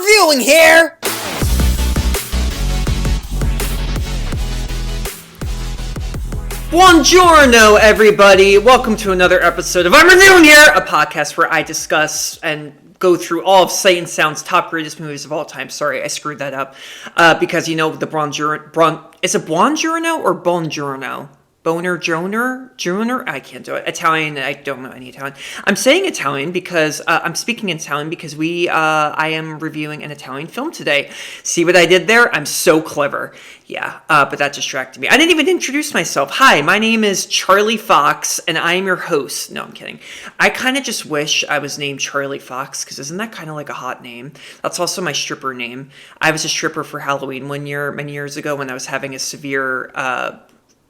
reviewing here! Buongiorno, everybody. Welcome to another episode of I'm Reviewing Here, a podcast where I discuss and go through all of Sight and Sound's top greatest movies of all time. Sorry, I screwed that up. Because, you know, the is it Buongiorno or Buongiorno? Boner Joner? I can't do it. Italian, I don't know any Italian. I'm saying Italian because, I'm speaking Italian because I am reviewing an Italian film today. See what I did there? I'm so clever. Yeah, but that distracted me. I didn't even introduce myself. Hi, my name is Charlie Fox, and I am your host. No, I'm kidding. I kind of just wish I was named Charlie Fox, because isn't that kind of like a hot name? That's also my stripper name. I was a stripper for Halloween one year, many years ago, when I was having a severe,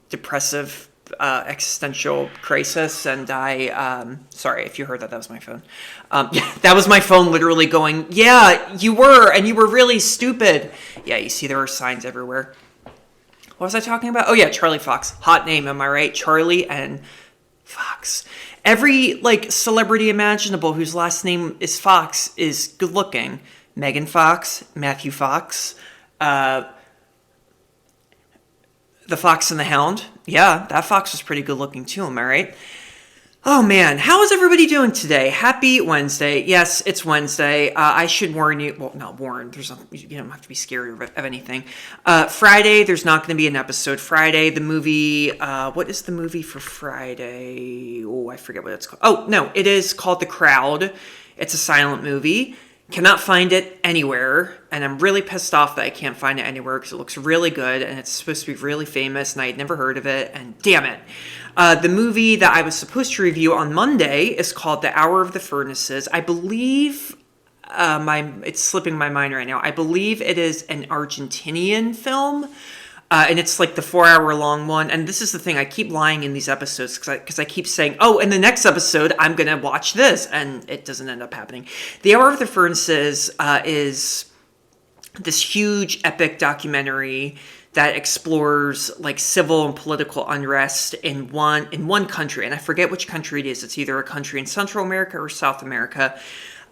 depressive existential crisis, and I sorry if you heard that was my phone. That was my phone literally going, yeah, you were really stupid. Yeah, you see there are signs everywhere. What was I talking about? Oh yeah, Charlie Fox. Hot name, am I right? Charlie and Fox. Every celebrity imaginable whose last name is Fox is good looking. Megan Fox, Matthew Fox, The Fox and the Hound. Yeah, that fox was pretty good looking too, am I right? Oh man, how is everybody doing today? Happy Wednesday. Yes, it's Wednesday. I should warn you, well, not warn, you don't have to be scared of anything. Friday, there's not going to be an episode. Friday, the movie, what is the movie for Friday? Oh, I forget what it's called. Oh, no, it is called The Crowd. It's a silent movie. Cannot find it anywhere, and I'm really pissed off that I can't find it anywhere because it looks really good and it's supposed to be really famous and I had never heard of it, and damn it. The movie that I was supposed to review on Monday is called The Hour of the Furnaces. I believe, it's slipping my mind right now, I believe it is an Argentinian film. And it's like the 4-hour long one. And this is the thing, I keep lying in these episodes because I keep saying, oh, in the next episode, I'm going to watch this. And it doesn't end up happening. The Hour of the Furnaces is this huge epic documentary that explores civil and political unrest in one country. And I forget which country it is. It's either a country in Central America or South America.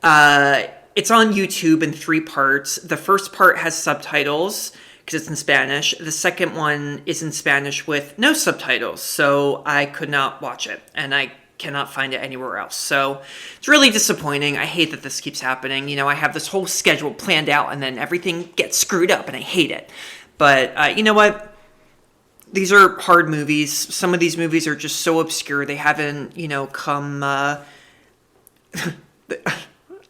It's on YouTube in 3 parts. The first part has subtitles, because it's in Spanish. The second one is in Spanish with no subtitles, so I could not watch it, and I cannot find it anywhere else. So it's really disappointing. I hate that this keeps happening. You know, I have this whole schedule planned out, and then everything gets screwed up, and I hate it. But you know what? These are hard movies. Some of these movies are just so obscure. They haven't, come...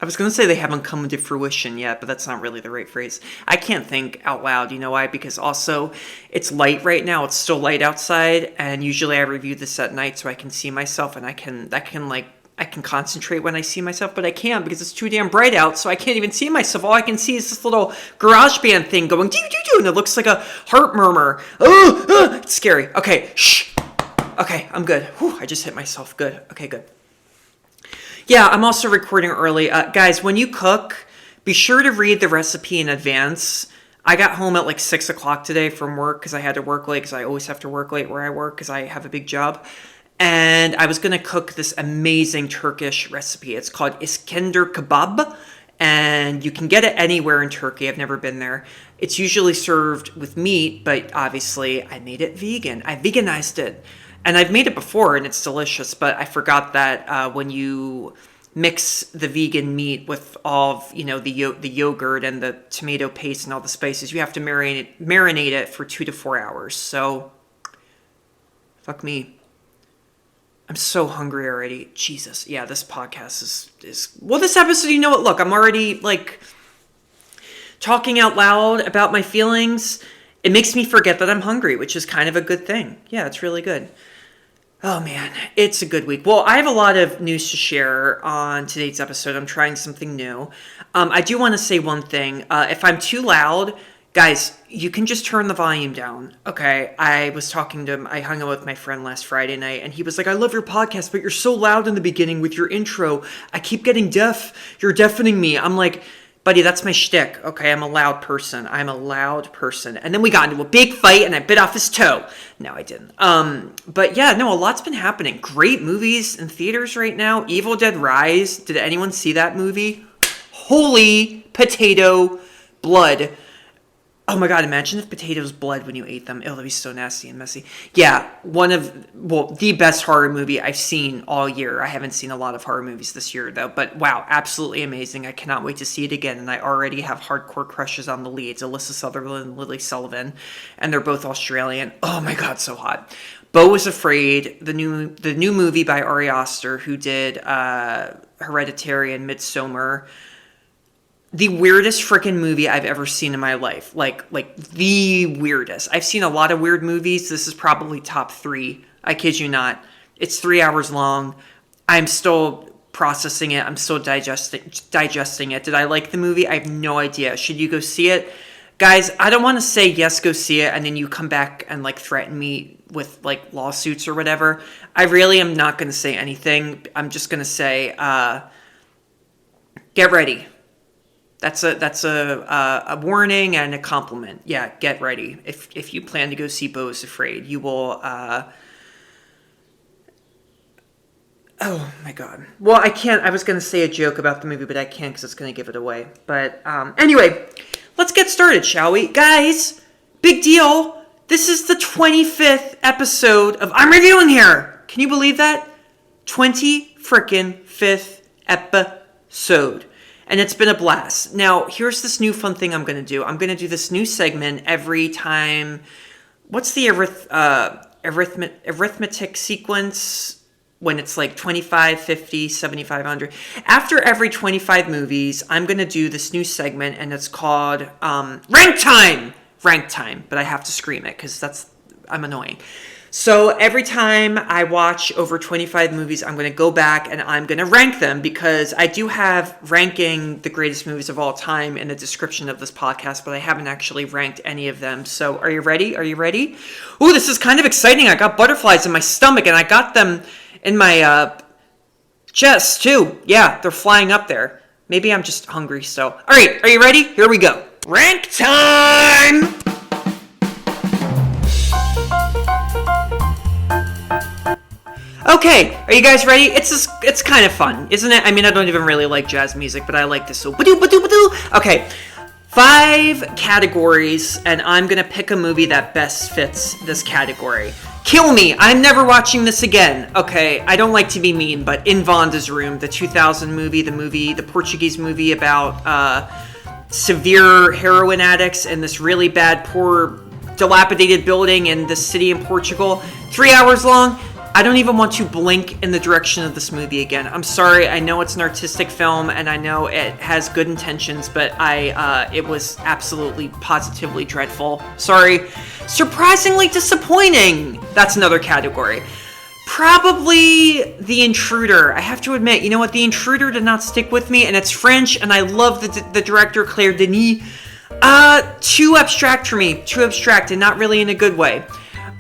I was going to say they haven't come to fruition yet, but that's not really the right phrase. I can't think out loud, you know why? Because also, it's light right now. It's still light outside, and usually I review this at night so I can see myself, and I can concentrate when I see myself, but I can't because it's too damn bright out, so I can't even see myself. All I can see is this little GarageBand thing going doo-doo-doo, and it looks like a heart murmur. It's scary. Okay, shh. Okay, I'm good. Whew, I just hit myself. Good. Okay, good. Yeah, I'm also recording early. Guys, when you cook, be sure to read the recipe in advance. I got home at 6 o'clock today from work because I had to work late, because I always have to work late where I work because I have a big job. And I was going to cook this amazing Turkish recipe. It's called Iskender kebab, and you can get it anywhere in Turkey. I've never been there. It's usually served with meat, but obviously I made it vegan. I veganized it. And I've made it before, and it's delicious, but I forgot that when you mix the vegan meat with all of, the yogurt and the tomato paste and all the spices, you have to marinate it for 2 to 4 hours. So, fuck me. I'm so hungry already. Jesus. Yeah, this podcast is well, this episode, you know what? Look, I'm already, talking out loud about my feelings. It makes me forget that I'm hungry, which is kind of a good thing. Yeah, it's really good. Oh man, it's a good week. Well, I have a lot of news to share on today's episode. I'm trying something new. I do want to say one thing. If I'm too loud, guys, you can just turn the volume down. Okay, I hung out with my friend last Friday night, and he was like, I love your podcast, but you're so loud in the beginning with your intro. I keep getting deaf. You're deafening me. I'm like, buddy, that's my shtick, okay? I'm a loud person. And then we got into a big fight, and I bit off his toe. No, I didn't. But yeah, no, a lot's been happening. Great movies in theaters right now. Evil Dead Rise. Did anyone see that movie? Holy potato blood. Oh my god, imagine if potatoes bled when you ate them. It'll be so nasty and messy. Yeah, the best horror movie I've seen all year. I haven't seen a lot of horror movies this year, though, but wow, absolutely amazing. I cannot wait to see it again, and I already have hardcore crushes on the leads, Alyssa Sutherland and Lily Sullivan, and they're both Australian. Oh my god, so hot. Beau Was Afraid, the new movie by Ari Aster, who did Hereditary and Midsommar. The weirdest freaking movie I've ever seen in my life. Like the weirdest. I've seen a lot of weird movies. This is probably top 3. I kid you not. It's 3 hours long. I'm still processing it. I'm still digesting it. Did I like the movie? I have no idea. Should you go see it? Guys, I don't want to say yes, go see it, and then you come back and like threaten me with like lawsuits or whatever. I really am not going to say anything. I'm just going to say, get ready. That's a warning and a compliment. Yeah, get ready. If you plan to go see Beau Is Afraid, you will. Oh my god. Well, I can't. I was gonna say a joke about the movie, but I can't because it's gonna give it away. But anyway, let's get started, shall we, guys? Big deal. This is the 25th episode of I'm Reviewing Here. Can you believe that? 25th episode. And it's been a blast. Now, here's this new fun thing I'm going to do. I'm going to do this new segment every time. What's the arithmetic sequence when it's like 25, 50, 75, 100? After every 25 movies, I'm going to do this new segment, and it's called Rank Time! Rank Time. But I have to scream it because I'm annoying. So every time I watch over 25 movies, I'm going to go back and I'm going to rank them because I do have ranking the greatest movies of all time in the description of this podcast, but I haven't actually ranked any of them. So are you ready? Are you ready? Ooh, this is kind of exciting. I got butterflies in my stomach and I got them in my chest too. Yeah, they're flying up there. Maybe I'm just hungry still. All right, are you ready? Here we go. Rank time! Okay, are you guys ready? It's kind of fun, isn't it? I mean, I don't even really like jazz music, but I like this. So, badoo. Okay, 5 categories, and I'm gonna pick a movie that best fits this category. Kill me, I'm never watching this again. Okay, I don't like to be mean, but In Vonda's Room, the 2000 movie, the Portuguese movie about severe heroin addicts in this really bad, poor, dilapidated building in the city in Portugal. 3 hours long. I don't even want to blink in the direction of this movie again. I'm sorry. I know it's an artistic film, and I know it has good intentions, but it was absolutely, positively dreadful. Sorry. Surprisingly disappointing. That's another category. Probably The Intruder. I have to admit, you know what? The Intruder did not stick with me, and it's French, and I love the director, Claire Denis. Too abstract for me. Too abstract, and not really in a good way.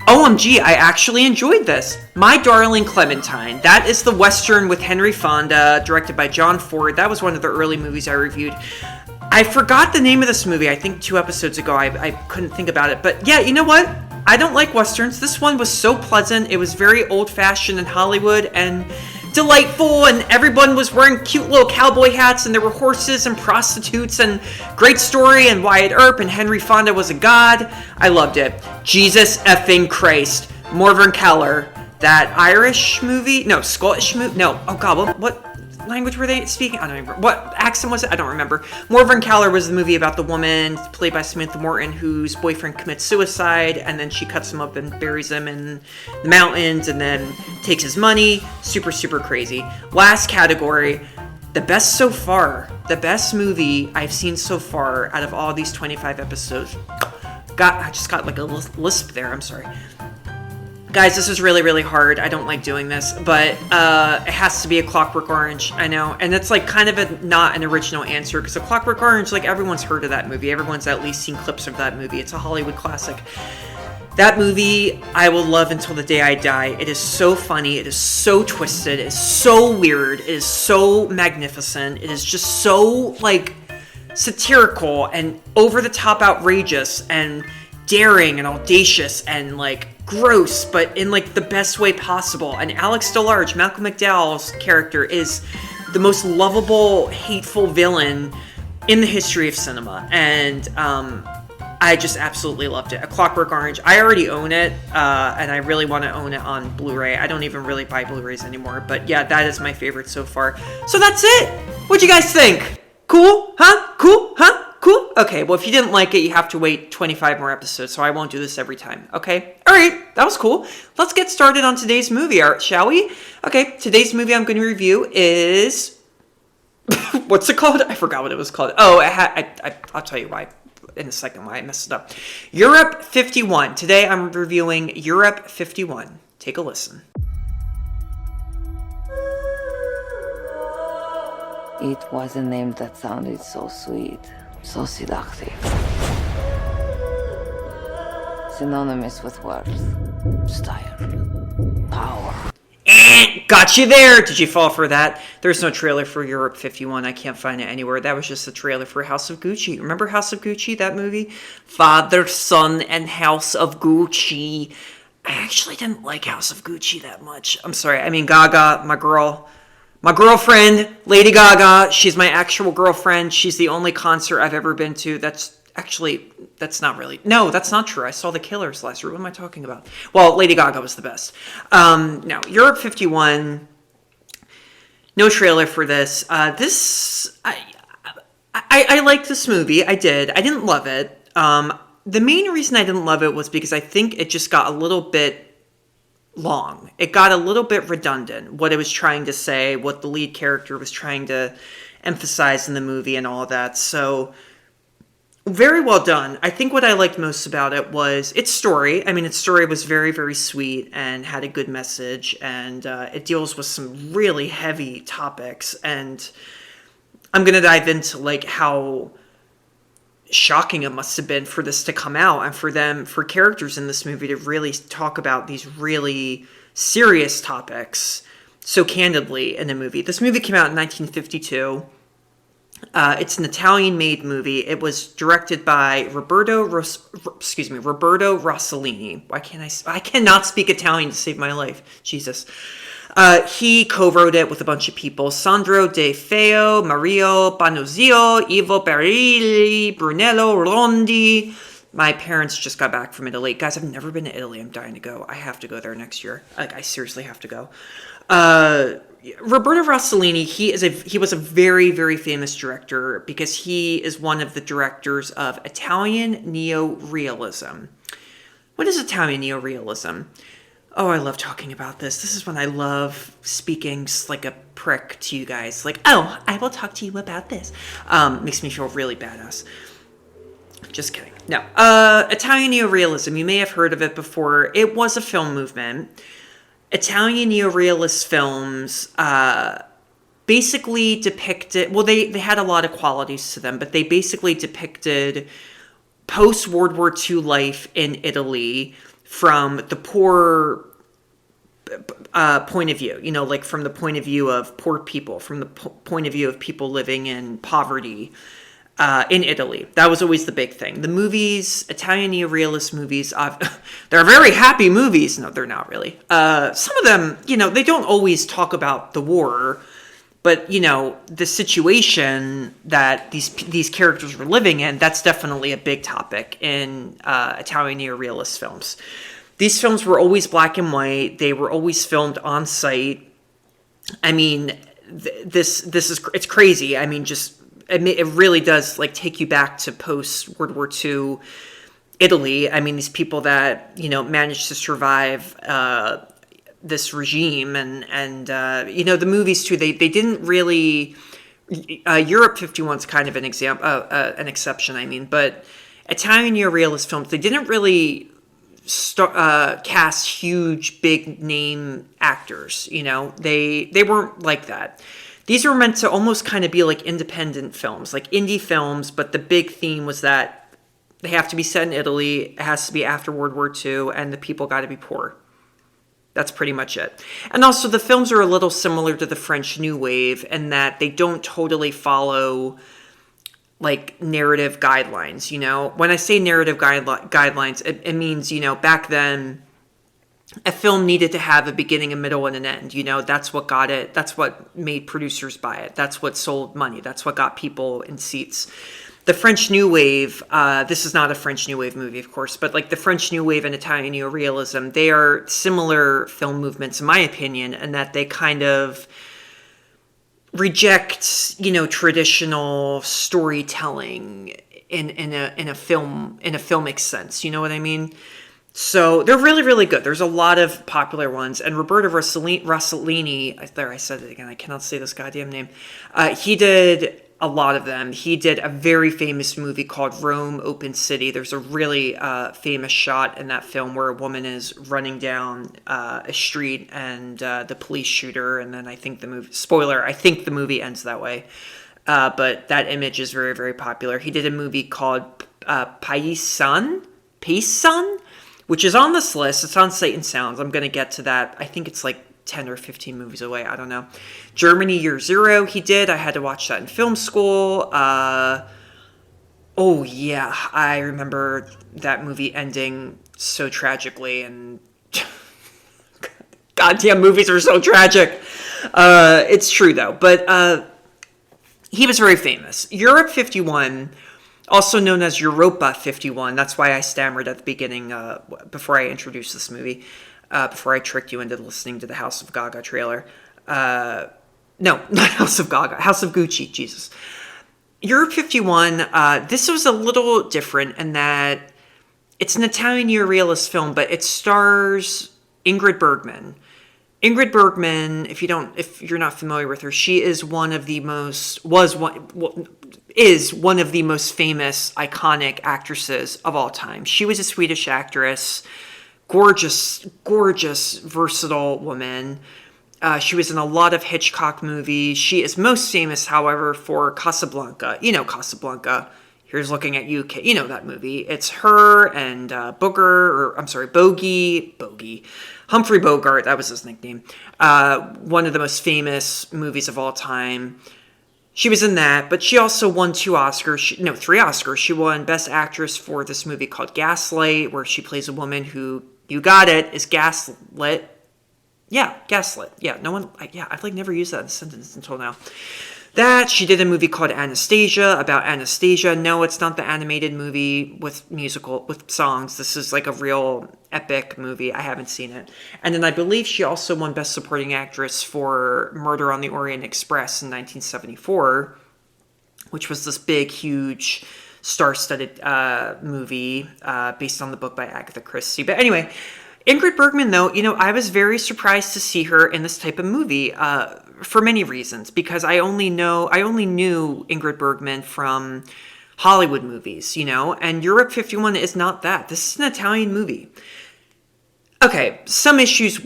OMG, I actually enjoyed this. My Darling Clementine. That is the Western with Henry Fonda, directed by John Ford. That was one of the early movies I reviewed. I forgot the name of this movie. I think 2 episodes ago. I couldn't think about it. But yeah, you know what? I don't like Westerns. This one was so pleasant. It was very old-fashioned in Hollywood and delightful, and everyone was wearing cute little cowboy hats, and there were horses and prostitutes, and great story, and Wyatt Earp, and Henry Fonda was a god. I loved it. Jesus effing Christ. Morvan Keller. That Irish movie? No, Scottish movie? No. Oh god, what language were they speaking? I don't remember. What accent was it? I don't remember. Morvan Keller was the movie about the woman played by Samantha Morton whose boyfriend commits suicide, and then she cuts him up and buries him in the mountains and then takes his money. Super, super crazy. Last category, the best so far. The best movie I've seen so far out of all these 25 episodes. I just got like a lisp there. I'm sorry. Guys, this is really, really hard. I don't like doing this, but it has to be A Clockwork Orange. I know, and it's like kind of not an original answer because A Clockwork Orange, like everyone's heard of that movie. Everyone's at least seen clips of that movie. It's a Hollywood classic. That movie, I will love until the day I die. It is so funny. It is so twisted. It is so weird. It is so magnificent. It is just so like satirical and over the top, outrageous and daring and audacious and like gross, but in like the best way possible. And Alex DeLarge, Malcolm McDowell's character, is the most lovable, hateful villain in the history of cinema. And I just absolutely loved it. A Clockwork Orange. I already own it, and I really want to own it on Blu-ray. I don't even really buy Blu-rays anymore, but yeah, that is my favorite so far. So that's it. What'd you guys think? Cool? Huh? Cool? Huh? Cool? Okay, well, if you didn't like it, you have to wait 25 more episodes, so I won't do this every time, okay? All right, that was cool. Let's get started on today's movie, shall we? Okay, today's movie I'm going to review is... What's it called? I forgot what it was called. Oh, I'll tell you why in a second why I messed it up. Europe 51. Today I'm reviewing Europe 51. Take a listen. It was a name that sounded so sweet, so seductive. Synonymous with worth, style, power. Got you there. Did you fall for that? There's no trailer for Europe 51. I can't find it anywhere. That was just the trailer for House of Gucci. Remember House of Gucci, that movie? Father, Son, and House of Gucci. I actually didn't like House of Gucci that much. I'm sorry. I mean, Gaga, my girlfriend, Lady Gaga. She's my actual girlfriend. She's the only concert I've ever been to. That's not really... No, that's not true. I saw The Killers last year. What am I talking about? Well, Lady Gaga was the best. No, Europe 51... No trailer for this. I liked this movie. I did. I didn't love it. The main reason I didn't love it was because I think it just got a little bit long. It got a little bit redundant. What it was trying to say, what the lead character was trying to emphasize in the movie and all of that. So, very well done. I think what I liked most about it was its story. I mean, its story was very, very sweet and had a good message, and it deals with some really heavy topics. And I'm going to dive into like how shocking it must have been for this to come out and for characters in this movie to really talk about these really serious topics so candidly in a movie. This movie came out in 1952. It's an Italian-made movie. It was directed by Roberto Rosselini. I cannot speak Italian to save my life. Jesus. He co-wrote it with a bunch of people. Sandro De Feo, Mario Banuzio, Ivo Barilli, Brunello Rondi. My parents just got back from Italy. Guys, I've never been to Italy. I'm dying to go. I have to go there next year. Like, I seriously have to go. Roberto Rosselini, he was a very, very famous director because he is one of the directors of Italian neorealism. What is Italian neorealism? Oh, I love talking about this. This is when I love speaking like a prick to you guys. Like, oh, I will talk to you about this. Makes me feel really badass. Just kidding. No. Italian neorealism, you may have heard of it before. It was a film movement. Italian neorealist films basically depicted... Well, they had a lot of qualities to them, but they basically depicted post-World War II life in Italy from the poor point of view. You know, like from the point of view of poor people, from the point of view of people living in poverty in Italy. That was always the big thing. The movies, Italian neorealist movies, they're very happy movies. No, they're not really. Some of them, you know, they don't always talk about the war, but, you know, the situation that these characters were living in, that's definitely a big topic in Italian neorealist films. These films were always black and white. They were always filmed on site. I mean, it's crazy. I mean, it really does like take you back to post World War II Italy. I mean, these people that, you know, managed to survive this regime and you know, the movies too, they didn't really, Europe 51's kind of an exception, I mean, but Italian neorealist films, they didn't really cast huge big name actors, you know, they weren't like that. These were meant to almost kind of be like independent films, like indie films, but the big theme was that they have to be set in Italy, it has to be after World War II, and the people got to be poor. That's pretty much it. And also the films are a little similar to the French New Wave in that they don't totally follow like narrative guidelines, you know? When I say narrative guidelines, it means, you know, back then a film needed to have a beginning, a middle, and an end. You know, that's what got it. That's what made producers buy it. That's what sold money. That's what got people in seats. The French New Wave, this is not a French New Wave movie, of course, but like the French New Wave and Italian neorealism, they are similar film movements, in my opinion, in that they kind of reject, you know, traditional storytelling in a filmic sense. You know what I mean? So they're really, really good. There's a lot of popular ones. And Roberto Rosselini, there I said it again, I cannot say this goddamn name. He did a lot of them. He did a very famous movie called Rome, Open City. There's a really famous shot in that film where a woman is running down a street and the police shoot her. And then I think the movie, spoiler, I think the movie ends that way. But that image is very, very popular. He did a movie called Paysan, which is on this list. It's on Sight and Sounds. I'm going to get to that. I think it's like 10 or 15 movies away. I don't know. Germany Year Zero, he did. I had to watch that in film school. Oh, yeah. I remember that movie ending so tragically. And goddamn movies are so tragic. It's true, though. But he was very famous. Europe 51... also known as Europa 51. That's why I stammered at the beginning before I introduced this movie, before I tricked you into listening to the House of Gaga trailer. No, not House of Gaga. House of Gucci, Jesus. Europe 51, this was a little different in that it's an Italian neorealist film, but it stars Ingrid Bergman. Ingrid Bergman, if you're not familiar with her, she is one of the most famous, iconic actresses of all time. She was a Swedish actress, gorgeous, versatile woman. She was in a lot of Hitchcock movies. She is most famous, however, for Casablanca. You know Casablanca. Here's Looking at You. You know that movie. It's her and Bogey. Humphrey Bogart, that was his nickname. One of the most famous movies of all time. She was in that, but she also won 3 Oscars. She won Best Actress for this movie called Gaslight, where she plays a woman who, you got it, is gaslit. Yeah, gaslit. Yeah, I've like never used that in a sentence until now. That, she did a movie called Anastasia, about Anastasia. No, it's not the animated movie with songs. This is like a real epic movie. I haven't seen it. And then I believe she also won Best Supporting Actress for Murder on the Orient Express in 1974, which was this big, huge, star-studded movie based on the book by Agatha Christie. But anyway, Ingrid Bergman, though, you know, I was very surprised to see her in this type of movie for many reasons, because I only knew Ingrid Bergman from Hollywood movies, you know, and Europe 51 is not that. This is an Italian movie. Okay, some issues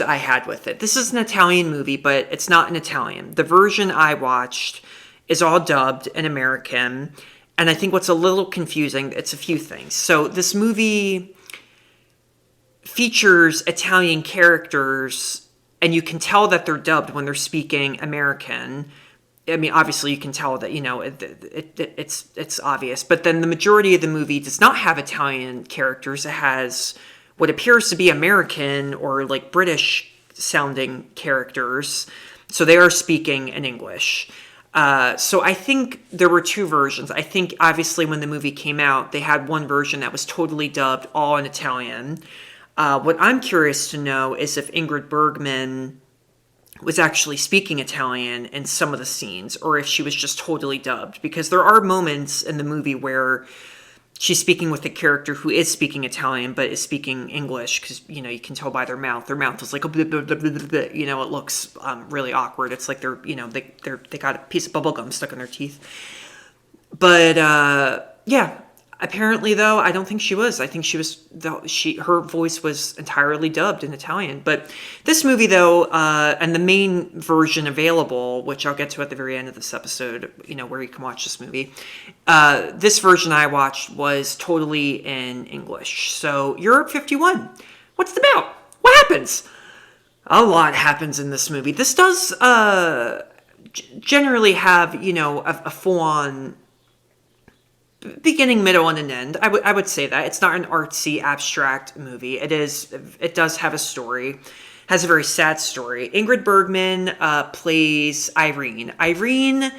I had with it. This is an Italian movie, but it's not in Italian. The version I watched is all dubbed in American, and I think what's a little confusing, it's a few things. So this movie features Italian characters, and you can tell that they're dubbed when they're speaking American. I mean, obviously you can tell that, you know, it's obvious. But then the majority of the movie does not have Italian characters. It has what appears to be American or like British sounding characters. So they are speaking in English. So I think there were 2 versions. I think obviously when the movie came out, they had one version that was totally dubbed all in Italian. What I'm curious to know is if Ingrid Bergman was actually speaking Italian in some of the scenes, or if she was just totally dubbed, because there are moments in the movie where she's speaking with a character who is speaking Italian but is speaking English, because, you know, you can tell by their mouth is like, you know, it looks really awkward. It's like they're, you know, they got a piece of bubble gum stuck in their teeth. But yeah, apparently though, I don't think she was. I think her voice was entirely dubbed in Italian. But this movie though, and the main version available, which I'll get to at the very end of this episode, you know, where you can watch this movie, this version I watched was totally in English. So Europe 51, what's it about? What happens? A lot happens in this movie. This does generally have, you know, a full-on beginning, middle, and an end. I would say that. It's not an artsy, abstract movie. It does have a story. Has a very sad story. Ingrid Bergman plays Irene. Irene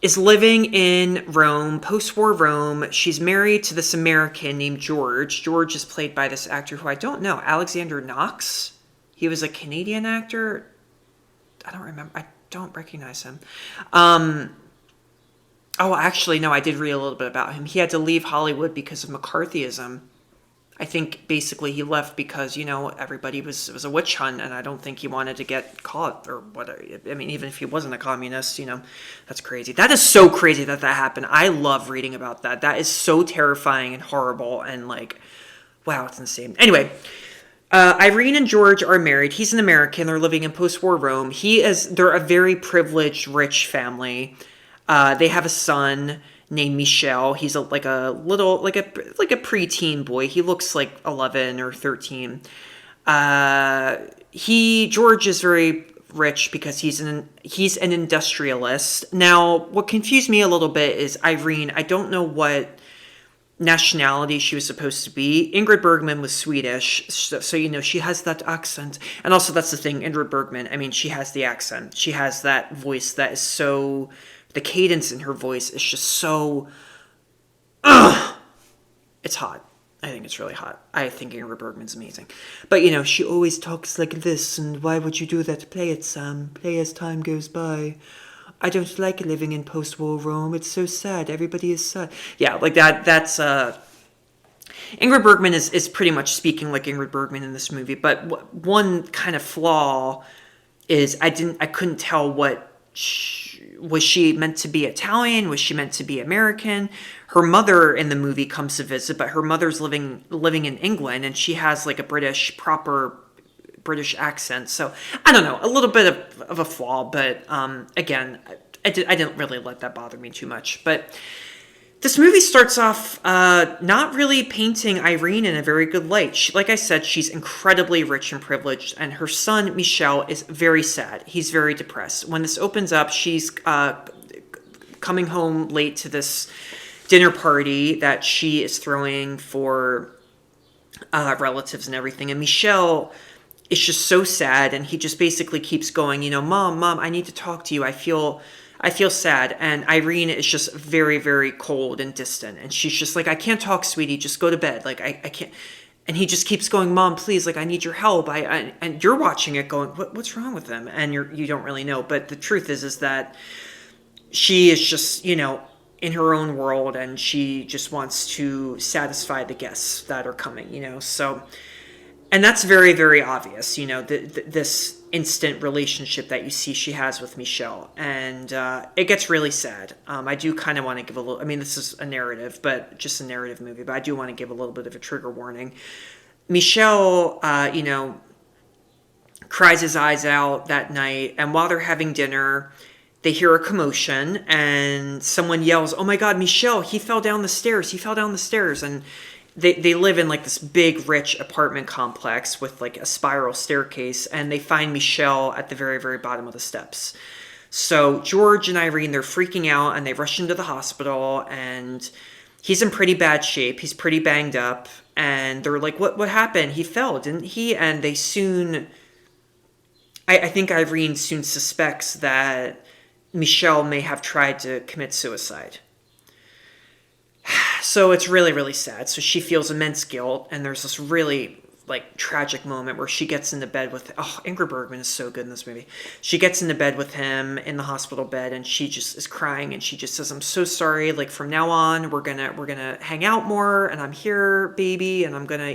is living in Rome, post-war Rome. She's married to this American named George. George is played by this actor who I don't know, Alexander Knox. He was a Canadian actor. I don't remember. I don't recognize him. Oh, actually, no, I did read a little bit about him. He had to leave Hollywood because of McCarthyism. I think basically he left because, everybody it was a witch hunt, and I don't think he wanted to get caught or whatever. I mean, even if he wasn't a communist, that's crazy. That is so crazy that happened. I love reading about that. That is so terrifying and horrible and wow, it's insane. Anyway, Irene and George are married. He's an American. They're living in post-war Rome. They're a very privileged, rich family. They have a son named Michel. He's like a preteen boy. He looks like 11 or 13. George is very rich because he's an industrialist. Now, what confused me a little bit is Irene. I don't know what nationality she was supposed to be. Ingrid Bergman was Swedish, so she has that accent. And also, that's the thing, Ingrid Bergman, I mean, she has the accent. She has that voice that is so... The cadence in her voice is just so... It's hot. I think it's really hot. I think Ingrid Bergman's amazing. But, she always talks like this, and why would you do that? Play it, Sam. Play as time goes by. I don't like living in post-war Rome. It's so sad. Everybody is sad. Yeah, like that's... Ingrid Bergman is pretty much speaking like Ingrid Bergman in this movie, but one kind of flaw is I couldn't tell was she meant to be Italian? Was she meant to be American? Her mother in the movie comes to visit, but her mother's living in England, and she has like a proper British accent. So I don't know, a little bit of a flaw, but again, I didn't really let that bother me too much. But this movie starts off not really painting Irene in a very good light. Like I said, she's incredibly rich and privileged, and her son, Michel, is very sad. He's very depressed. When this opens up, she's coming home late to this dinner party that she is throwing for relatives and everything, and Michel is just so sad, and he just basically keeps going, Mom, I need to talk to you. I feel sad. And Irene is just very, very cold and distant. And she's just like, I can't talk, sweetie. Just go to bed. Like, I can't. And he just keeps going, Mom, please. Like, I need your help. And you're watching it going, what's wrong with him? And you don't really know. But the truth is that she is just, in her own world. And she just wants to satisfy the guests that are coming, So, and that's very, very obvious, this instant relationship that you see she has with Michel. And it gets really sad. I do kind of want to give a little... I mean, this is a narrative, but just a narrative movie. But I do want to give a little bit of a trigger warning. Michel, cries his eyes out that night. And while they're having dinner, they hear a commotion. And someone yells, oh my God, Michel, he fell down the stairs. And... They live in like this big, rich apartment complex with like a spiral staircase, and they find Michel at the very, very bottom of the steps. So George and Irene, they're freaking out, and they rush him to the hospital, and he's in pretty bad shape. He's pretty banged up, and they're like, what happened? He fell, didn't he? And they soon... I think Irene soon suspects that Michel may have tried to commit suicide. So it's really, really sad. So she feels immense guilt, and there's this really tragic moment where she gets into bed with... Oh, Ingrid Bergman is so good in this movie. She gets into bed with him in the hospital bed, and she just is crying, and she just says, I'm so sorry. Like, from now on, we're gonna hang out more, and I'm here, baby, and I'm gonna,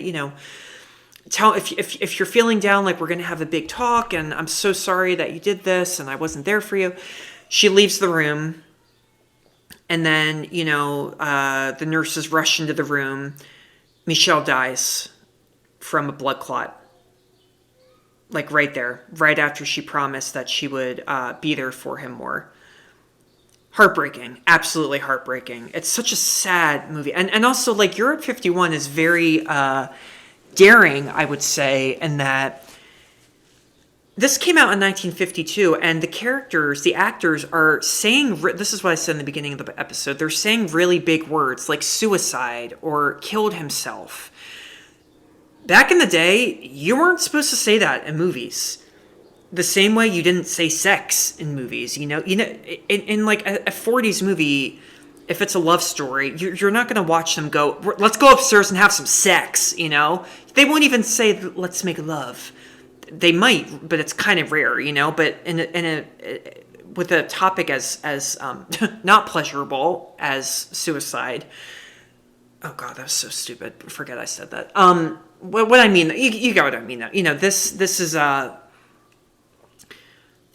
tell if you're feeling down, like, we're gonna have a big talk, and I'm so sorry that you did this, and I wasn't there for you. She leaves the room. And then, the nurses rush into the room. Michel dies from a blood clot. Like right there. Right after she promised that she would be there for him more. Heartbreaking. Absolutely heartbreaking. It's such a sad movie. And also, Europe 51 is very daring, I would say, in that This came out in 1952, and the actors are saying, this is what I said in the beginning of the episode, they're saying really big words like suicide or killed himself. Back in the day, you weren't supposed to say that in movies. The same way you didn't say sex in movies. In like a 40s movie, if it's a love story, you're not going to watch them go, let's go upstairs and have some sex, They won't even say, let's make love. They might, but it's kind of rare, But with a topic as not pleasurable as suicide. Oh God, that was so stupid. Forget I said that. What I mean, you got what I mean. This is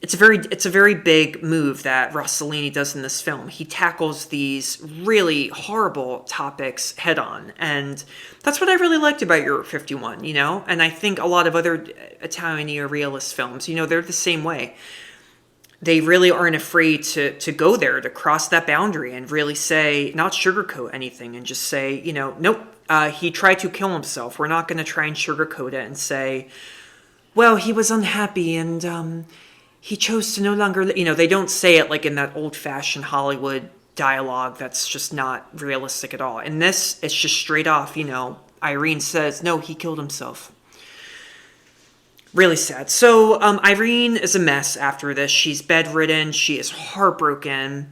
it's a very big move that Rossellini does in this film. He tackles these really horrible topics head on, and that's what I really liked about Europe 51, And I think a lot of other Italian neorealist films, they're the same way. They really aren't afraid to go there, to cross that boundary and really say, not sugarcoat anything, and just say, nope, he tried to kill himself. We're not going to try and sugarcoat it and say, well, he was unhappy and he chose to no longer, they don't say it like in that old-fashioned Hollywood dialogue that's just not realistic at all. In this, it's just straight off, Irene says, no, he killed himself. Really sad. So Irene is a mess after this. She's bedridden. She is heartbroken.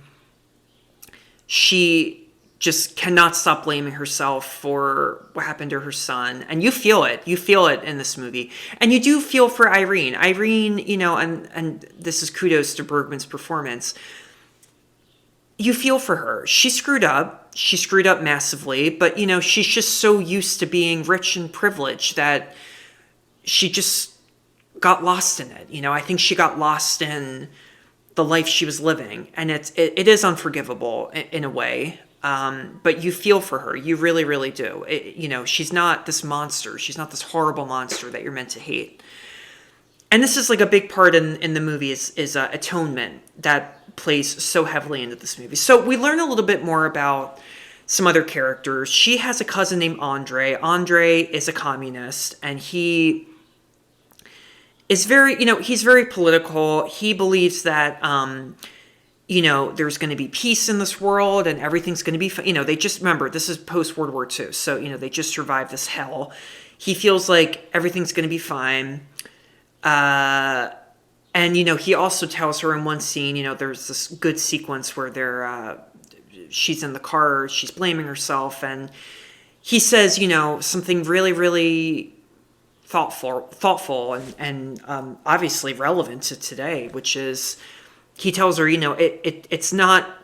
She just cannot stop blaming herself for what happened to her son. And you feel it. You feel it in this movie. And you do feel for Irene. Irene, and this is kudos to Bergman's performance. You feel for her. She screwed up. She screwed up massively. But, she's just so used to being rich and privileged that she just got lost in it. I think she got lost in the life she was living. And it is unforgivable in a way. But you feel for her. You really, really do. She's not this monster. She's not this horrible monster that you're meant to hate. And this is like a big part in the movie is atonement that plays so heavily into this movie. So we learn a little bit more about some other characters. She has a cousin named Andre. Andre is a communist, and he is very, he's very political. He believes that, there's going to be peace in this world and everything's going to be, they just, remember, this is post-World War II. So, they just survived this hell. He feels like everything's going to be fine. And, he also tells her in one scene, there's this good sequence where she's in the car, she's blaming herself. And he says, something really, really thoughtful and obviously relevant to today, which is, he tells her, it's not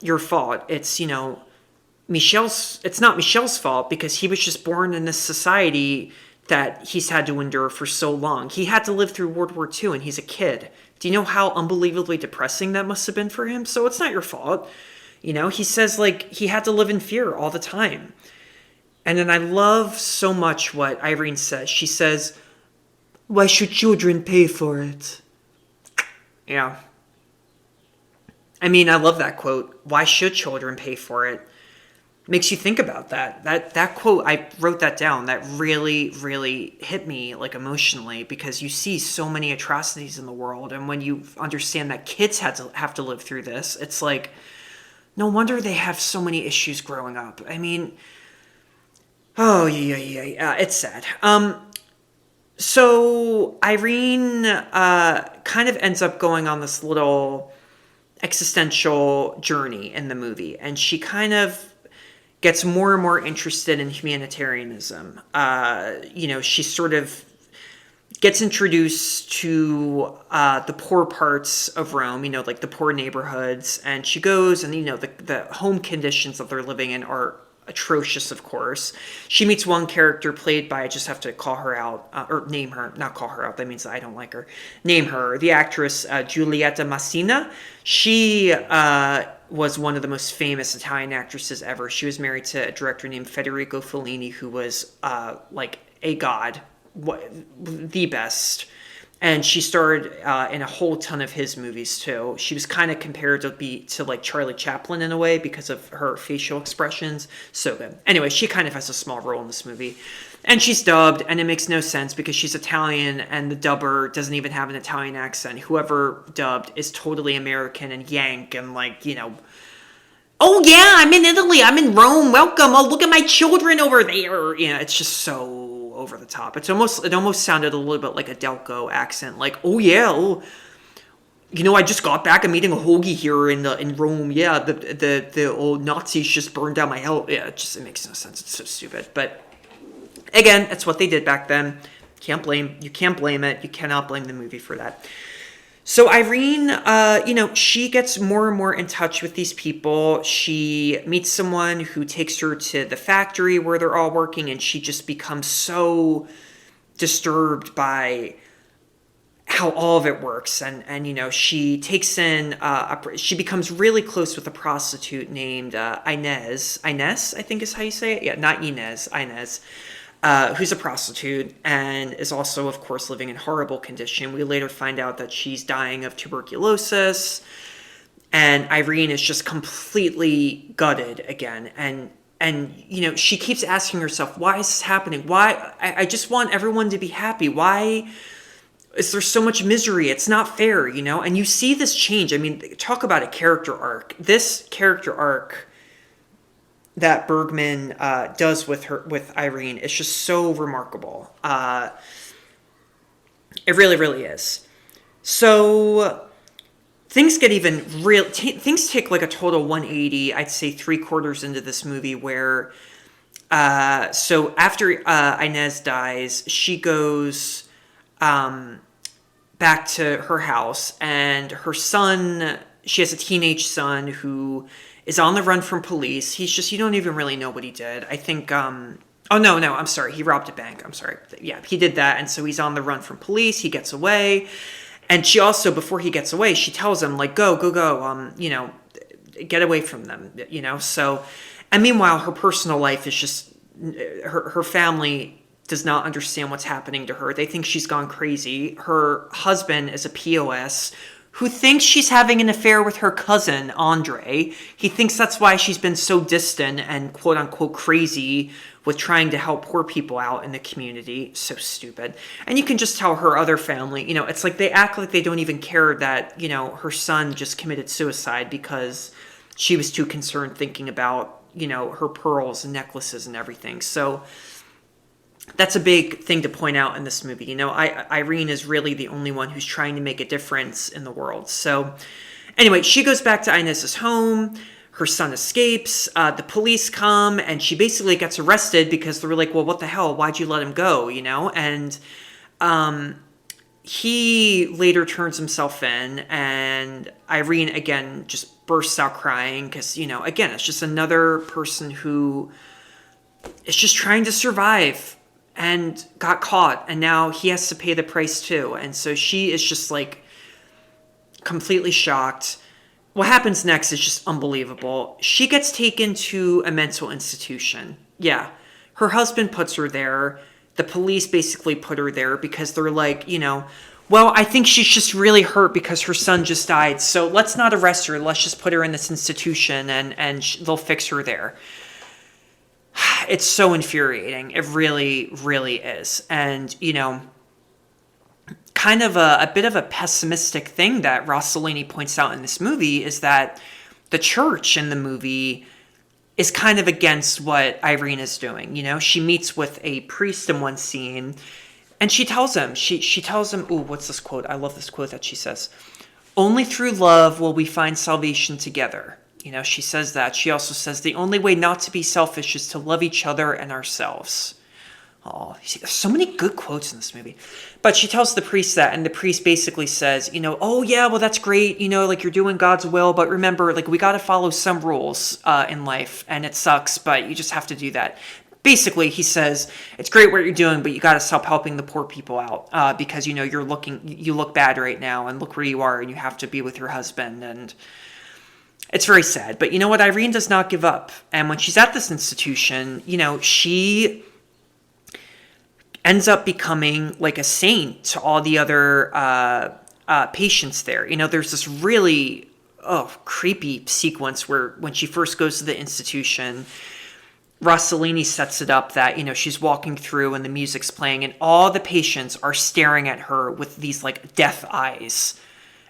your fault. It's, it's not Michel's fault because he was just born in this society that he's had to endure for so long. He had to live through World War II and he's a kid. Do you know how unbelievably depressing that must have been for him? So it's not your fault. He says he had to live in fear all the time. And then I love so much what Irene says. She says, why should children pay for it? Yeah. I mean, I love that quote. Why should children pay for it? Makes you think about that. That quote, I wrote that down. That really, really hit me emotionally because you see so many atrocities in the world. And when you understand that kids have to live through this, it's no wonder they have so many issues growing up. I mean, oh, yeah. It's sad. So Irene kind of ends up going on this little existential journey in the movie, and she kind of gets more and more interested in humanitarianism. She sort of gets introduced to the poor parts of Rome, the poor neighborhoods, and she goes and, the home conditions that they're living in are atrocious, of course. She meets one character played by, I just have to call her out, or name her, not call her out, that means I don't like her. Name her, the actress Giulietta Massina. She was one of the most famous Italian actresses ever. She was married to a director named Federico Fellini, who was a god, the best. And she starred in a whole ton of his movies too. She was kind of compared to like Charlie Chaplin in a way because of her facial expressions. So good. Anyway, she kind of has a small role in this movie. And she's dubbed, and it makes no sense because she's Italian and the dubber doesn't even have an Italian accent. Whoever dubbed is totally American and yank and like, oh yeah, I'm in Italy, I'm in Rome, welcome, oh look at my children over there. It's just so over the top. It almost sounded a little bit like a Delco accent, like, oh yeah, oh, I just got back, I'm eating a hoagie here in Rome, yeah, the old Nazis just burned down my house. Yeah, it makes no sense, it's so stupid. But again, that's what they did back then. You can't blame it, you cannot blame the movie for that. So Irene, she gets more and more in touch with these people. She meets someone who takes her to the factory where they're all working, and she just becomes so disturbed by how all of it works. And she takes in, she becomes really close with a prostitute named Inez. Inez, I think is how you say it. Yeah, not Inez, Inez. Who's a prostitute and is also, of course, living in horrible condition. We later find out that she's dying of tuberculosis, and Irene is just completely gutted again. And she keeps asking herself, why is this happening? Why? I just want everyone to be happy. Why is there so much misery? It's not fair, And you see this change. I mean, talk about a character arc. This character arc that Bergman does with Irene is just so remarkable. It really, really is. So things get even real. Things take like a total 180. I'd say 3/4 into this movie, where so after Inez dies, she goes back to her house, and her son. She has a teenage son who is on the run from police. He's just, you don't even really know what he did. I think, oh no, I'm sorry. He robbed a bank. I'm sorry. Yeah, he did that. And so he's on the run from police. He gets away. And she also, before he gets away, she tells him, like, go, get away from them, So, and meanwhile, her personal life is just, her family does not understand what's happening to her. They think she's gone crazy. Her husband is a POS who thinks she's having an affair with her cousin, Andre. He thinks that's why she's been so distant and quote-unquote crazy with trying to help poor people out in the community. So stupid. And you can just tell her other family, it's like they act like they don't even care that, her son just committed suicide because she was too concerned thinking about, her pearls and necklaces and everything. So that's a big thing to point out in this movie. Irene is really the only one who's trying to make a difference in the world. So anyway, she goes back to Inez's home. Her son escapes. The police come, and she basically gets arrested because they're like, well, what the hell? Why'd you let him go? And he later turns himself in, and Irene, again, just bursts out crying because, again, it's just another person who is just trying to survive and got caught, and now he has to pay the price too. And so she is just like completely shocked. What happens next is just unbelievable. She gets taken to a mental institution. Yeah, her husband puts her there. The police basically put her there because they're like, well, I think she's just really hurt because her son just died. So let's not arrest her. Let's just put her in this institution and they'll fix her there. It's so infuriating. It really, really is. And, kind of a bit of a pessimistic thing that Rosselini points out in this movie is that the church in the movie is kind of against what Irene is doing. She meets with a priest in one scene, and she tells him, ooh, what's this quote? I love this quote that she says. Only through love will we find salvation together. She says that. She also says the only way not to be selfish is to love each other and ourselves. Oh, you see, there's so many good quotes in this movie. But she tells the priest that, and the priest basically says, oh yeah, well that's great, like you're doing God's will, but remember, like we got to follow some rules in life, and it sucks, but you just have to do that. Basically, he says, it's great what you're doing, but you got to stop helping the poor people out because, you look bad right now, and look where you are, and you have to be with your husband, and it's very sad. But you know what? Irene does not give up. And when she's at this institution, ends up becoming like a saint to all the other patients there. There's this really creepy sequence where when she first goes to the institution, Rosselini sets it up that, she's walking through and the music's playing and all the patients are staring at her with these like death eyes.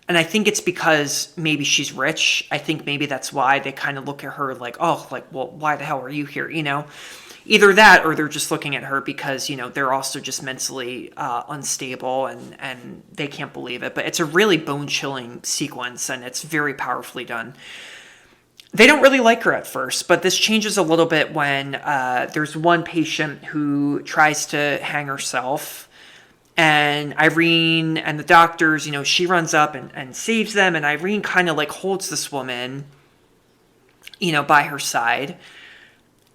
And I think it's because maybe she's rich. I think maybe that's why they kind of look at her like, well, why the hell are you here? Either that or they're just looking at her because, they're also just mentally unstable and they can't believe it. But it's a really bone-chilling sequence and it's very powerfully done. They don't really like her at first, but this changes a little bit when there's one patient who tries to hang herself. And Irene and the doctors, she runs up and saves them. And Irene kind of like holds this woman, by her side.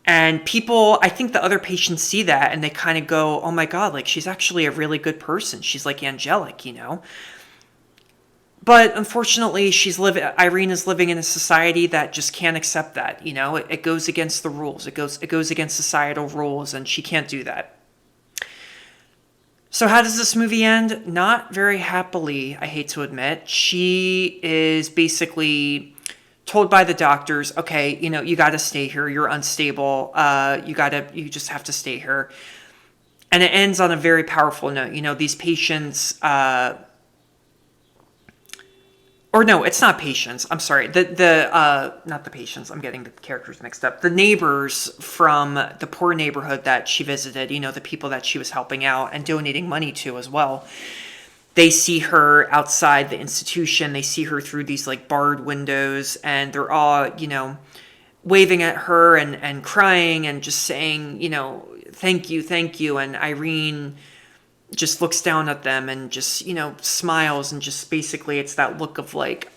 And people, I think the other patients see that and they kind of go, oh my God, like she's actually a really good person. She's like angelic, But unfortunately, Irene is living in a society that just can't accept that. It goes against the rules. It goes against societal rules, and she can't do that. So how does this movie end? Not very happily, I hate to admit. She is basically told by the doctors, okay, you got to stay here. You're unstable. You just have to stay here. And it ends on a very powerful note. These patients, or no, it's not patients. I'm sorry. Not the patients. I'm getting the characters mixed up. The neighbors from the poor neighborhood that she visited, the people that she was helping out and donating money to as well. They see her outside the institution. They see her through these like barred windows and they're all, waving at her and crying and just saying, thank you. And Irene just looks down at them and just, smiles and just basically it's that look of like,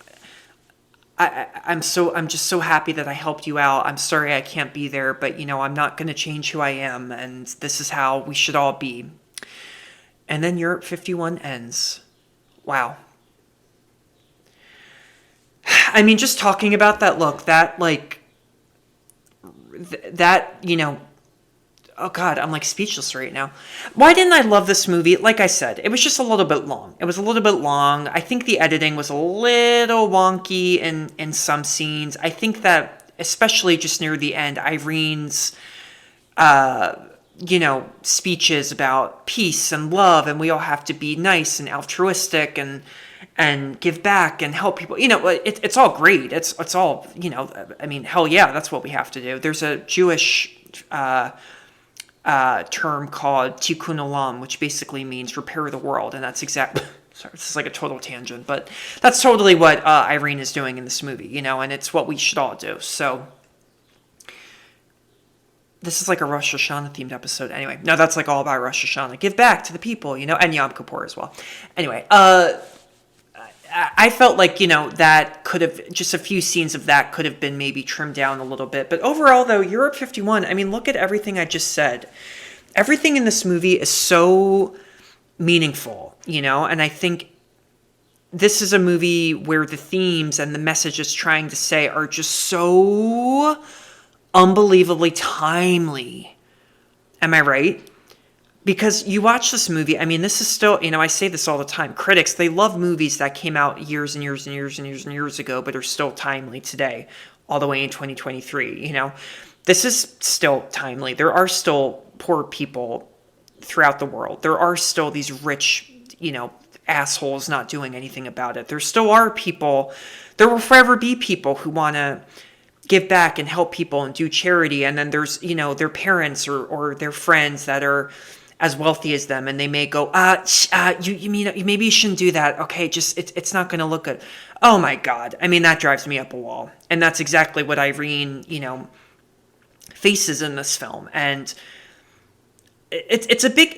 I'm just so happy that I helped you out. I'm sorry I can't be there, but I'm not going to change who I am. And this is how we should all be. And then Europe 51 ends. Wow. I mean, just talking about that look, that like, oh God, I'm like speechless right now. Why didn't I love this movie? Like I said, it was just a little bit long. I think the editing was a little wonky in some scenes. I think that, especially just near the end, Irene's, speeches about peace and love and we all have to be nice and altruistic and give back and help people. It's all great. It's all, I mean, hell yeah, that's what we have to do. There's a Jewish term called tikkun olam, which basically means repair the world. And that's exactly, sorry, this is like a total tangent, but that's totally what Irene is doing in this movie, and it's what we should all do. So this is like a Rosh Hashanah themed episode. Anyway, no, that's like all about Rosh Hashanah. Give back to the people, and Yom Kippur as well. Anyway, I felt like, that could have, just a few scenes of that could have been maybe trimmed down a little bit. But overall, though, Europe 51, I mean, look at everything I just said. Everything in this movie is so meaningful, and I think this is a movie where the themes and the message it's trying to say are just so unbelievably timely. Am I right? Because you watch this movie, I mean, this is still, I say this all the time. Critics, they love movies that came out years and years and years and years and years ago, but are still timely today, all the way in 2023, This is still timely. There are still poor people throughout the world. There are still these rich, assholes not doing anything about it. There still are people, there will forever be people who want to give back and help people and do charity. And then there's, their parents or their friends that are as wealthy as them. And they may go, you mean, maybe you shouldn't do that. Okay. Just, it's not going to look good. Oh my God. I mean, that drives me up a wall. And that's exactly what Irene, faces in this film. And it's a big,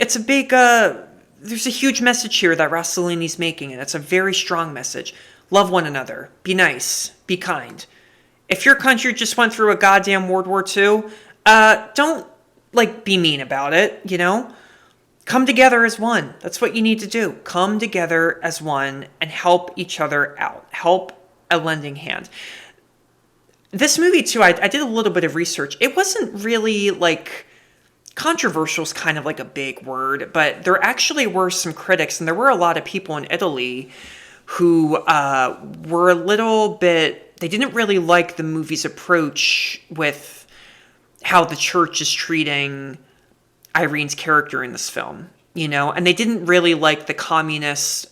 there's a huge message here that Rosselini's making. And it's a very strong message. Love one another. Be nice. Be kind. If your country just went through a goddamn World War II, don't, be mean about it, Come together as one. That's what you need to do. Come together as one and help each other out. Help a lending hand. This movie, too, I did a little bit of research. It wasn't really, controversial is kind of like a big word, but there actually were some critics, and there were a lot of people in Italy who were a little bit, they didn't really like the movie's approach with how the church is treating Irene's character in this film, and they didn't really like the communists,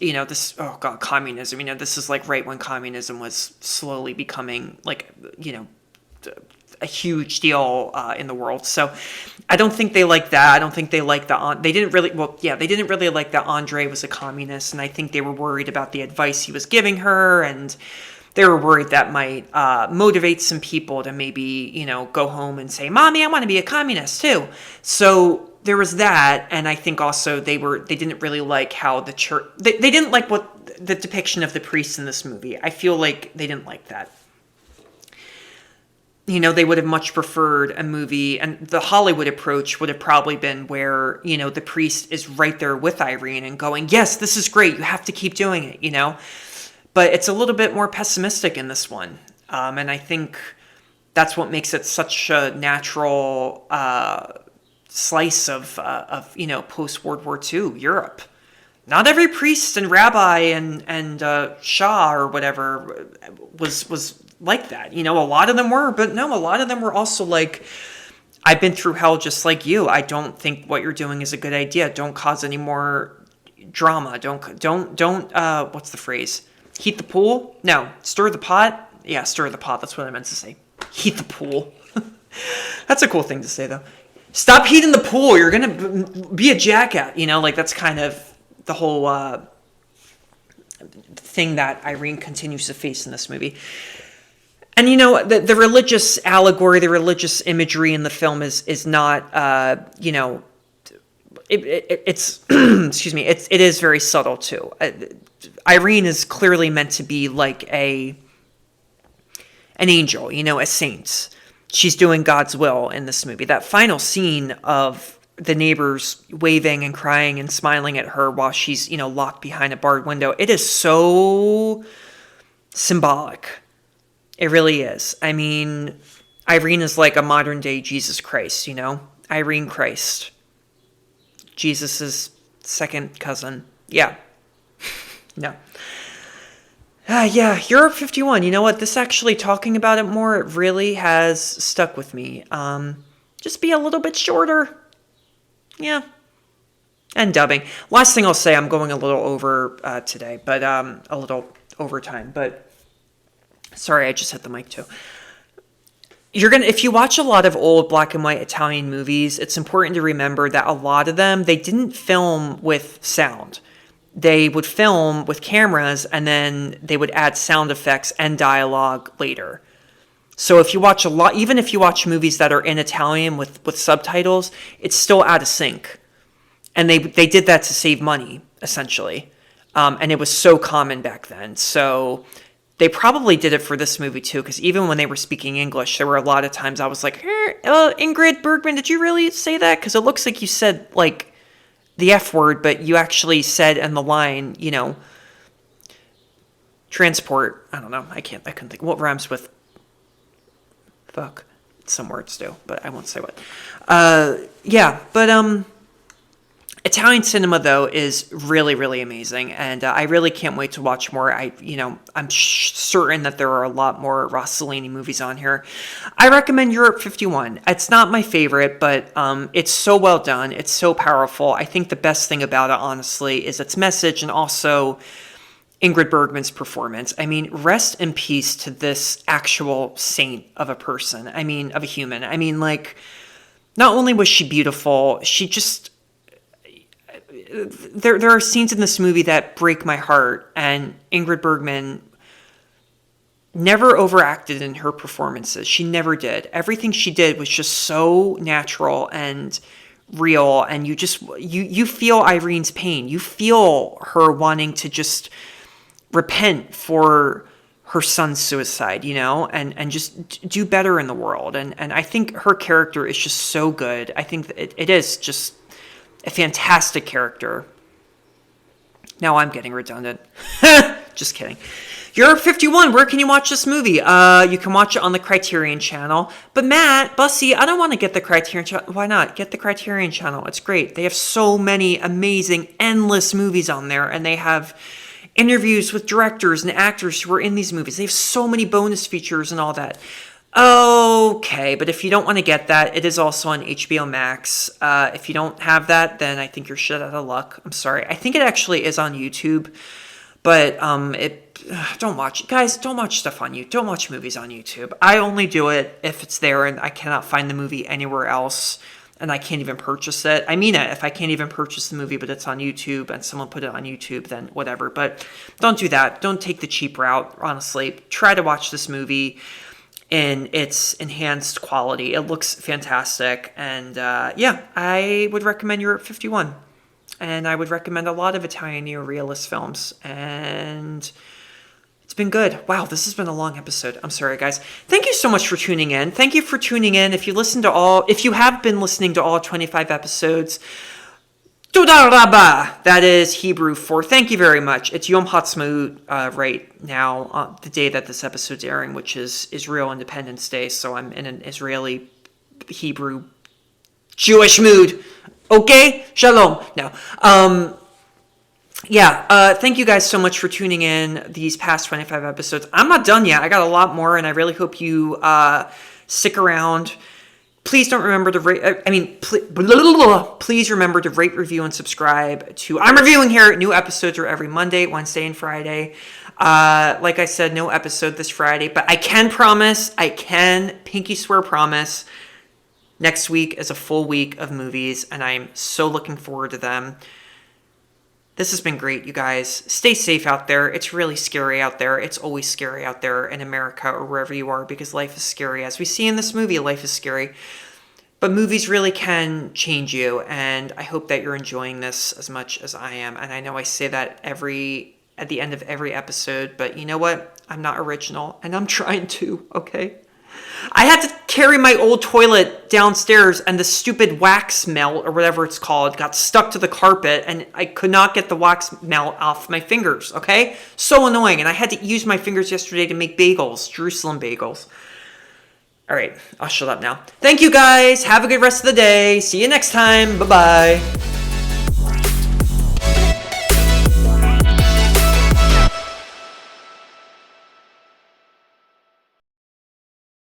oh God, communism, this is like right when communism was slowly becoming like, a huge deal in the world. So I don't think they like that. I don't think they like they didn't really like that Andre was a communist, and I think they were worried about the advice he was giving her, and they were worried that might motivate some people to maybe, go home and say, Mommy, I want to be a communist too. So there was that, and I think also they didn't really like how the church, they didn't like what the depiction of the priests in this movie. I feel like they didn't like that. They would have much preferred a movie, and the Hollywood approach would have probably been where, the priest is right there with Irene and going, yes, this is great, you have to keep doing it, But it's a little bit more pessimistic in this one. And I think that's what makes it such a natural slice of post-World War II Europe. Not every priest and rabbi and Shah or whatever was like that. A lot of them were, but no, a lot of them were also like, I've been through hell just like you. I don't think what you're doing is a good idea. Don't cause any more drama. Don't what's the phrase? Heat the pool? No. Stir the pot? Yeah, stir the pot. That's what I meant to say. Heat the pool. That's a cool thing to say, though. Stop heating the pool. You're going to be a jackass. That's kind of the whole thing that Irene continues to face in this movie. And, the religious allegory, the religious imagery in the film is not, it's, excuse me, it is very subtle, too. Irene is clearly meant to be like an angel, a saint. She's doing God's will in this movie. That final scene of the neighbors waving and crying and smiling at her while she's, locked behind a barred window, it is so symbolic. It really is. I mean, Irene is like a modern day Jesus Christ, Irene Christ. Jesus' second cousin. Yeah. No. Yeah, Europe 51. You know what? This actually, talking about it more, it really has stuck with me. Just be a little bit shorter. Yeah. And dubbing. Last thing I'll say, I'm going a little over today, but a little overtime. But sorry, I just hit the mic too. If you watch a lot of old black and white Italian movies, it's important to remember that a lot of them, they didn't film with sound. They would film with cameras, and then they would add sound effects and dialogue later. So if you watch even if you watch movies that are in Italian with subtitles, it's still out of sync. And they did that to save money, essentially. And it was so common back then. So they probably did it for this movie too, because even when they were speaking English, there were a lot of times I was like, Ingrid Bergman, did you really say that? Because it looks like you said, like, the F word, but you actually said in the line, transport. I don't know. I couldn't think. What rhymes with fuck? Some words do, but I won't say what. Yeah, but Italian cinema, though, is really, really amazing, and I really can't wait to watch more. I'm certain that there are a lot more Rossellini movies on here. I recommend Europe 51. It's not my favorite, but it's so well done. It's so powerful. I think the best thing about it, honestly, is its message and also Ingrid Bergman's performance. I mean, rest in peace to this actual saint of a person. I mean, of a human. I mean, like, not only was she beautiful, she just... There are scenes in this movie that break my heart, and Ingrid Bergman never overacted in her performances. She never did. Everything she did was just so natural and real, and you feel Irene's pain. You feel her wanting to just repent for her son's suicide, and just do better in the world. And I think her character is just so good. I think that it is just a fantastic character. Now I'm getting redundant. Just kidding. Europe 51, where can you watch this movie? You can watch it on the Criterion channel. But Matt, Bussy, I don't want to get the Criterion channel. Why not? Get the Criterion channel. It's great. They have so many amazing, endless movies on there, and they have interviews with directors and actors who are in these movies. They have so many bonus features and all that. Okay, but if you don't want to get that, it is also on HBO Max. If you don't have that, then I think you're shit out of luck. I'm sorry. I think it actually is on YouTube, but don't watch, guys, don't watch stuff on YouTube. Don't watch movies on YouTube. I only do it if it's there and I cannot find the movie anywhere else and I can't even purchase it. I mean it. If I can't even purchase the movie, but it's on YouTube and someone put it on YouTube, then whatever. But don't do that. Don't take the cheap route, honestly. Try to watch this movie in its enhanced quality. It looks fantastic. And I would recommend Europe 51. And I would recommend a lot of Italian neorealist films. And it's been good. Wow, this has been a long episode. I'm sorry, guys. Thank you so much for tuning in. Thank you for tuning in. If you have been listening to all 25 episodes, Toda Rabba, that is Hebrew for thank you very much. It's Yom Ha'atzmaut right now, the day that this episode's airing, which is Israel Independence Day. So I'm in an Israeli, Hebrew, Jewish mood. Okay? Shalom. Now, thank you guys so much for tuning in these past 25 episodes. I'm not done yet. I got a lot more, and I really hope you stick around. Please don't remember to rate. Please remember to rate, review, and subscribe to I'm Reviewing Here. New episodes are every Monday, Wednesday, and Friday. Like I said, no episode this Friday, but I can pinky swear promise, next week is a full week of movies, and I'm so looking forward to them. This has been great, you guys. Stay safe out there. It's really scary out there. It's always scary out there in America or wherever you are because life is scary. As we see in this movie, life is scary. But movies really can change you, and I hope that you're enjoying this as much as I am. And I know I say that at the end of every episode, but you know what? I'm not original, and I'm trying to, okay? I had to carry my old toilet downstairs, and the stupid wax melt, or whatever it's called, got stuck to the carpet, and I could not get the wax melt off my fingers, okay? So annoying, and I had to use my fingers yesterday to make bagels, Jerusalem bagels. All right, I'll shut up now. Thank you, guys. Have a good rest of the day. See you next time. Bye-bye.